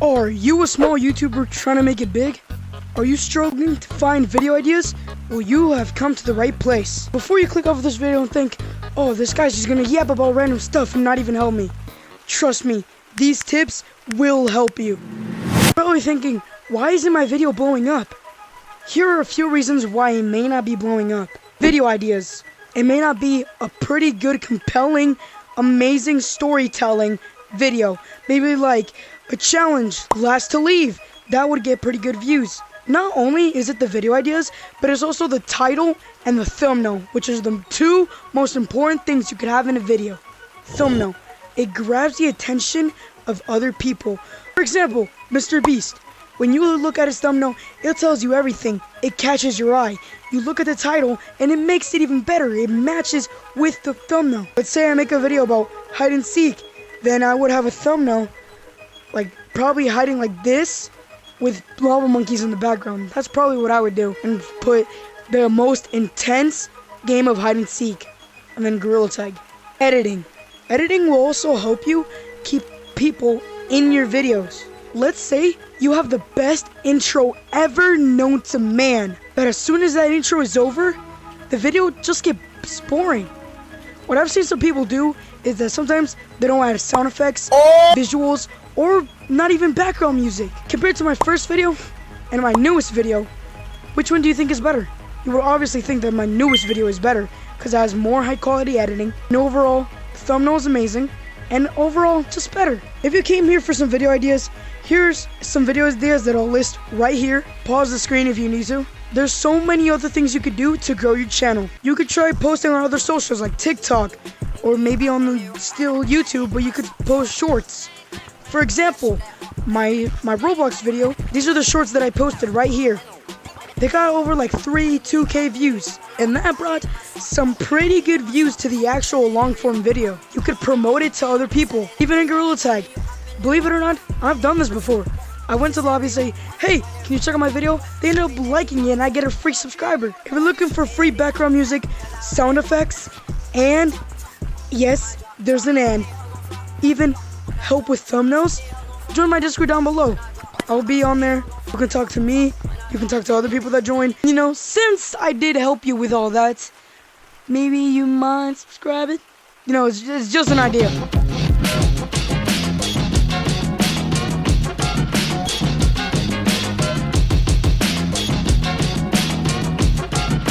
Are you a small YouTuber trying to make it big? Are you struggling to find video ideas? Well, you have come to the right place. Before you click off this video and think, oh, this guy's just gonna yap about random stuff and not even help me. Trust me, these tips will help you. You're probably thinking, why isn't my video blowing up? Here are a few reasons why it may not be blowing up. Video ideas. It may not be a pretty good, compelling, amazing storytelling video. Maybe like a challenge, last to leave. That would get pretty good views. Not only is it the video ideas, but it's also the title and the thumbnail, which is the two most important things you could have in a video. Thumbnail. It grabs the attention of other people. For example, Mr. Beast. When you look at his thumbnail, it tells you everything. It catches your eye. You look at the title, and it makes it even better. It matches with the thumbnail. Let's say I make a video about hide and seek. Then I would have a thumbnail, like probably hiding like this, with lava monkeys in the background. That's probably what I would do. And put the most intense game of hide and seek. And then gorilla tag. Editing. Editing will also help you keep people in your videos. Let's say you have the best intro ever known to man. But as soon as that intro is over, the video just gets boring. What I've seen some people do is that sometimes they don't add sound effects, visuals, or not even background music. Compared to my first video and my newest video, which one do you think is better? You would obviously think that my newest video is better because it has more high quality editing, and overall, the thumbnail is amazing, and overall, just better. If you came here for some video ideas, here's some video ideas that I'll list right here. Pause the screen if you need to. There's so many other things you could do to grow your channel. You could try posting on other socials like TikTok, or maybe on still YouTube, but you could post shorts. For example, my Roblox video, these are the shorts that I posted right here. They got over like 2K views, and that brought some pretty good views to the actual long-form video. You could promote it to other people, even in Gorilla Tag. Believe it or not, I've done this before. I went to the lobby and say, hey, can you check out my video? They ended up liking it and I get a free subscriber. If you're looking for free background music, sound effects, and, yes, there's an and, even help with thumbnails, join my Discord down below. I'll be on there. You can talk to me. You can talk to other people that join. You know, since I did help you with all that, maybe you might subscribe it. You know, it's just an idea.